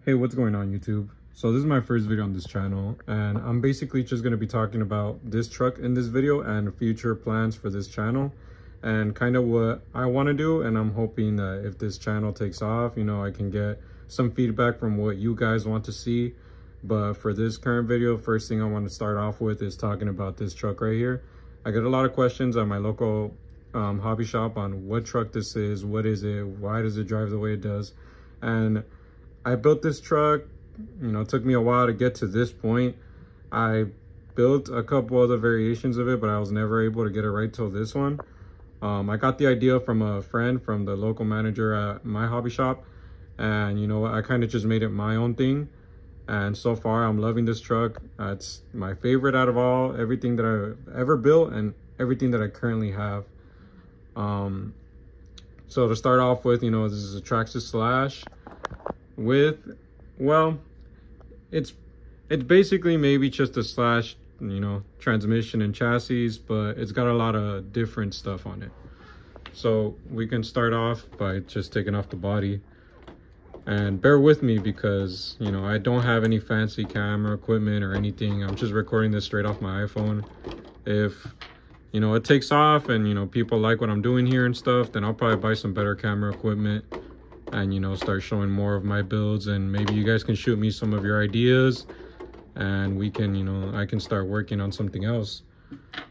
Hey, what's going on YouTube? So this is my first video on this channel, and I'm basically just going to be talking about this truck in this video and future plans for this channel and kind of what I want to do. And I'm hoping that if this channel takes off, you know, I can get some feedback from what you guys want to see. But for this current video, first thing I want to start off with is talking about this truck right here. I get a lot of questions at my local hobby shop on what truck this is, what is it, why does it drive the way it does. And I built this truck, you know, it took me a while to get to this point. I built a couple other variations of it, but I was never able to get it right till this one. I got the idea from a friend, from the local manager at my hobby shop. And you know, I kind of just made it my own thing. And so far, I'm loving this truck. It's my favorite out of everything that I've ever built and everything that I currently have. So to start off with, you know, this is a Traxxas Slash with, well, it's basically maybe just a Slash, you know, transmission and chassis, but it's got a lot of different stuff on it. So we can start off by just taking off the body, and bear with me because, you know, I don't have any fancy camera equipment or anything. I'm just recording this straight off my iPhone. If, you know, it takes off and, you know, people like what I'm doing here and stuff, then I'll probably buy some better camera equipment and, you know, start showing more of my builds, and maybe you guys can shoot me some of your ideas and we can, you know, I can start working on something else.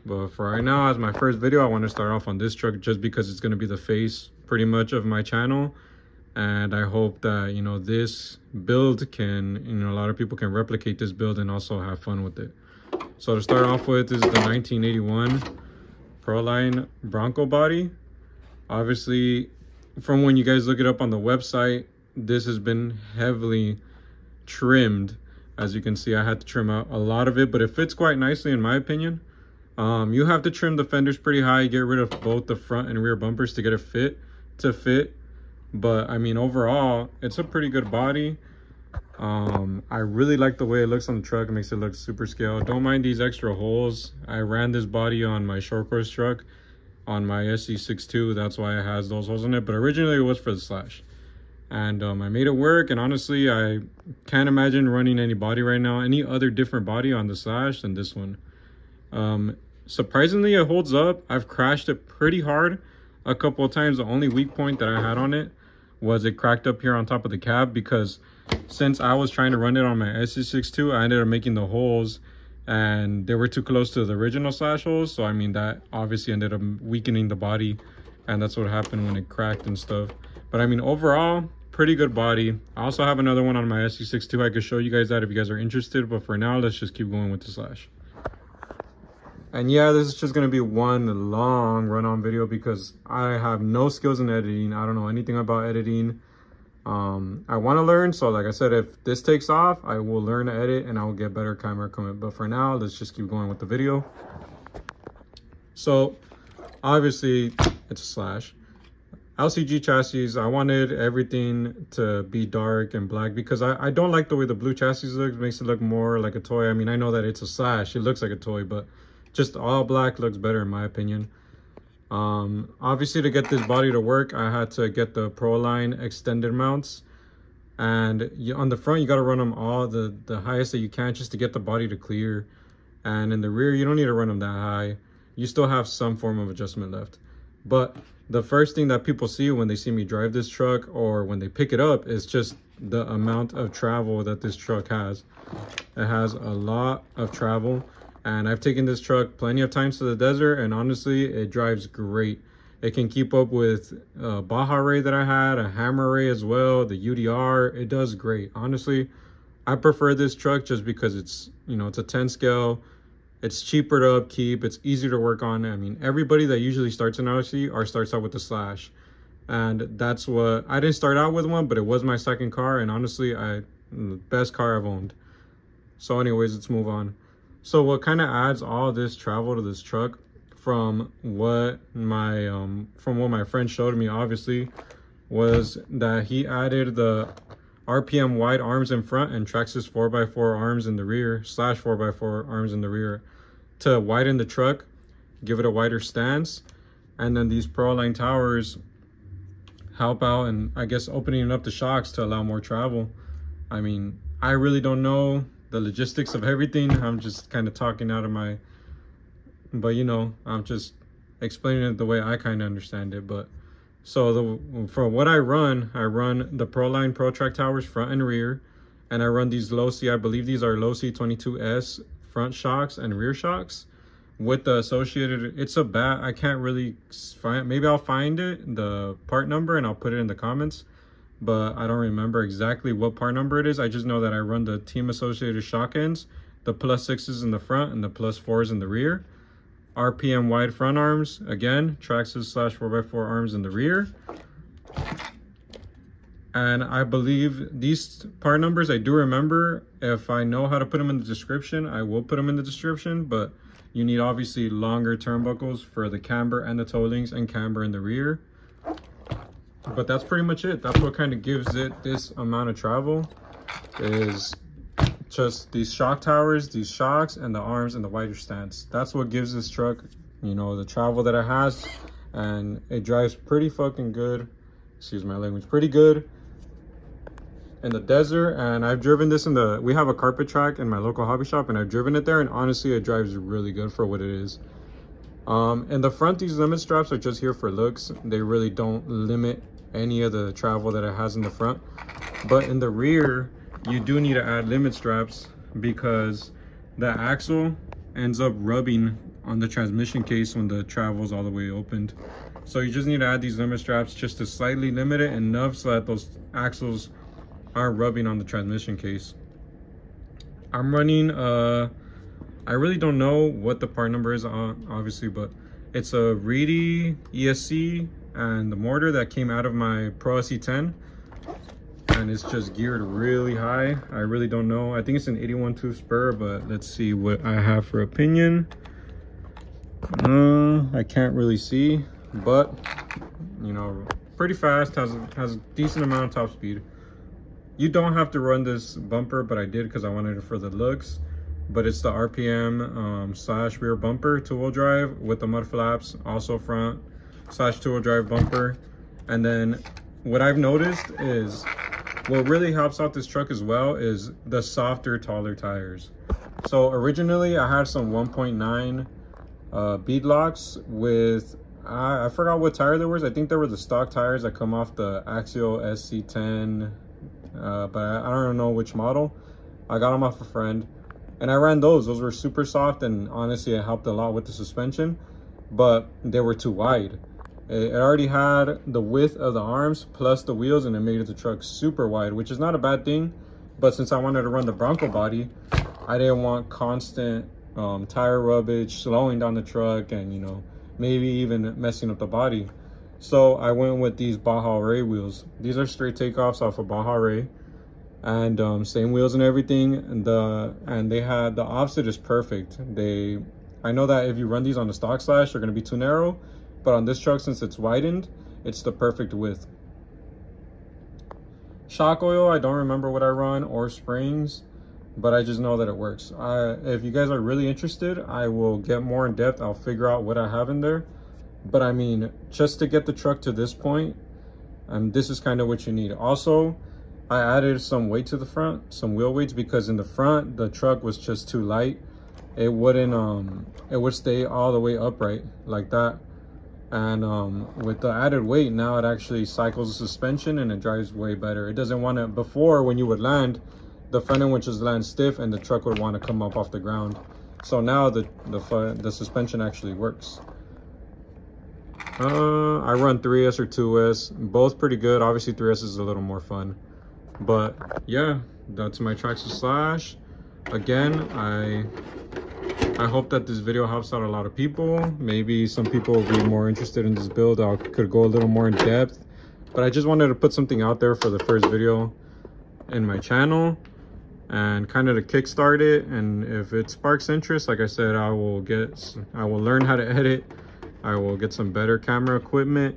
But for right now, as my first video, I want to start off on this truck just because it's going to be the face pretty much of my channel. And I hope that, you know, this build can, you know, a lot of people can replicate this build and also have fun with it. So to start off with, this is the 1981 Proline Bronco body. Obviously, from when you guys look it up on the website, this has been heavily trimmed. As you can see, I had to trim out a lot of it, but it fits quite nicely in my opinion. You have to trim the fenders pretty high, get rid of both the front and rear bumpers to get it fit. But I mean, overall, it's a pretty good body. I really like the way it looks on the truck. It makes it look super scale. Don't mind these extra holes. I ran this body on my short course truck on my SC62. That's why it has those holes in it, but originally it was for the Slash. And I made it work, and honestly, I can't imagine running any body right now, any other different body on the Slash than this one. Surprisingly, it holds up. I've crashed it pretty hard a couple of times. The only weak point that I had on it was it cracked up here on top of the cab, because since I was trying to run it on my SC62, I ended up making the holes and they were too close to the original Slash holes. So I mean, that obviously ended up weakening the body, and that's what happened when it cracked and stuff. But I mean, overall, pretty good body. I also have another one on my SC62. I could show you guys that if you guys are interested, but for now, let's just keep going with the Slash. And yeah, this is just going to be one long run-on video because I have no skills in editing. I don't know anything about editing. I want to learn. So like I said, if this takes off, I will learn to edit and I will get better camera equipment. But for now, let's just keep going with the video. So obviously, it's a Slash. LCG chassis, I wanted everything to be dark and black because I don't like the way the blue chassis looks. It makes it look more like a toy. I mean, I know that it's a Slash. It looks like a toy, but just all black looks better in my opinion. Obviously, to get this body to work, I had to get the Proline extended mounts. And on the front, you got to run them all the highest that you can just to get the body to clear. And in the rear, you don't need to run them that high. You still have some form of adjustment left. But the first thing that people see when they see me drive this truck or when they pick it up is just the amount of travel that this truck has. It has a lot of travel. And I've taken this truck plenty of times to the desert, and honestly, it drives great. It can keep up with Baja Ray that I had, a Hammer Ray as well, the UDR. It does great. Honestly, I prefer this truck just because it's, you know, it's a 10 scale. It's cheaper to upkeep. It's easier to work on. I mean, everybody that usually starts an LC or starts out with the Slash. And that's what, I didn't start out with one, but it was my second car. And honestly, the best car I've owned. So anyways, let's move on. So what kind of adds all this travel to this truck from what my friend showed me, obviously, was that he added the RPM wide arms in front and Traxxas 4x4 arms in the rear, Slash 4x4 arms in the rear to widen the truck, give it a wider stance. And then these Proline towers help out and I guess opening up the shocks to allow more travel. I mean, I really don't know the logistics of everything. I'm just kind of talking out of my, but you know, I'm just explaining it the way I kind of understand it. But so for what I run the Proline ProTrack towers front and rear, and I run these Losi, I believe these are Losi 22S front shocks and rear shocks with the associated, it's a bat, I can't really find, maybe I'll find it, the part number, and I'll put it in the comments, but I don't remember exactly what part number it is. I just know that I run the team associated shock ends, the +6s in the front and the +4s in the rear. RPM wide front arms, again, Traxxas / 4x4 arms in the rear. And I believe these part numbers, I do remember. If I know how to put them in the description, I will put them in the description, but you need obviously longer turnbuckles for the camber and the toe links and camber in the rear. But that's pretty much it. That's what kind of gives it this amount of travel, is just these shock towers, these shocks, and the arms and the wider stance. That's what gives this truck, you know, the travel that it has. And it drives pretty fucking good, excuse my language, pretty good in the desert. And I've driven this in the, we have a carpet track in my local hobby shop, and I've driven it there, and honestly it drives really good for what it is. In the front, these limit straps are just here for looks. They really don't limit any of the travel that it has in the front. But in the rear, you do need to add limit straps because the axle ends up rubbing on the transmission case when the travel's all the way opened. So you just need to add these limit straps just to slightly limit it enough so that those axles aren't rubbing on the transmission case. I'm running I really don't know what the part number is obviously, but it's a Reedy ESC and the motor that came out of my Pro SE10, and it's just geared really high. I really don't know. I think it's an 81.2 spur, but let's see what I have for opinion. I can't really see, but you know, pretty fast, has a decent amount of top speed. You don't have to run this bumper, but I did because I wanted it for the looks. But it's the RPM / rear bumper, 2-wheel drive with the mud flaps, also front / 2-wheel drive bumper. And then what I've noticed is, what really helps out this truck as well is the softer, taller tires. So originally I had some 1.9 beadlocks with, I forgot what tire there was. I think there were the stock tires that come off the Axial SC10, but I don't know which model. I got them off a friend, and I ran those. Those were super soft, and honestly it helped a lot with the suspension, but they were too wide. It already had the width of the arms plus the wheels, and it made the truck super wide, which is not a bad thing. But since I wanted to run the Bronco body, I didn't want constant tire rubbage slowing down the truck, and you know, maybe even messing up the body. So I went with these Baja Ray wheels. These are straight takeoffs off of Baja Ray, and same wheels and everything. And they had, the offset is perfect. I know that if you run these on the stock slash, they're going to be too narrow, but on this truck, since it's widened, it's the perfect width. Shock oil, I don't remember what I run, or springs, but I just know that it works. If you guys are really interested, I will get more in depth. I'll figure out what I have in there. But I mean, just to get the truck to this point, this is kind of what you need. Also, I added some weight to the front, some wheel weights, because in the front, the truck was just too light. It wouldn't, it would stay all the way upright like that. And with the added weight, now it actually cycles the suspension and it drives way better. It doesn't want to, before when you would land, the front end would just land stiff and the truck would want to come up off the ground. So now the suspension actually works. I run 3S or 2S, both pretty good. Obviously 3S is a little more fun. But yeah, that's my Traxxas Slash. Again, I hope that this video helps out a lot of people. Maybe some people will be more interested in this build. I could go a little more in depth, but I just wanted to put something out there for the first video in my channel and kind of to kickstart it. And if it sparks interest, like I said, I will learn how to edit. I will get some better camera equipment,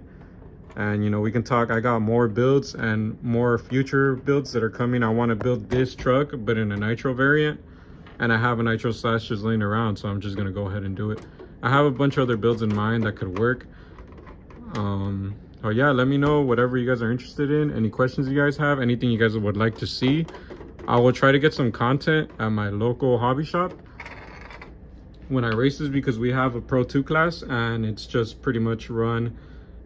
and you know, we can talk. I got more builds and more future builds that are coming. I want to build this truck but in a nitro variant, and I have a nitro slash just laying around, so I'm just gonna go ahead and do it. I have a bunch of other builds in mind that could work. Oh yeah, let me know whatever you guys are interested in, any questions you guys have, anything you guys would like to see. I will try to get some content at my local hobby shop when I race this, because we have a Pro 2 class and it's just pretty much run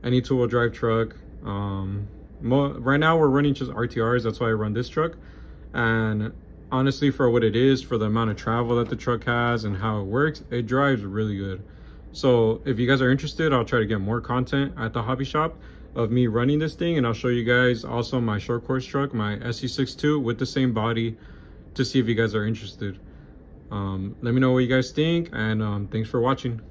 any two-wheel drive truck. Right now we're running just RTRs, that's why I run this truck. And honestly, for what it is, for the amount of travel that the truck has and how it works, it drives really good. So if you guys are interested, I'll try to get more content at the hobby shop of me running this thing, and I'll show you guys also my short course truck, my SC62 with the same body, to see if you guys are interested. Let me know what you guys think, and thanks for watching.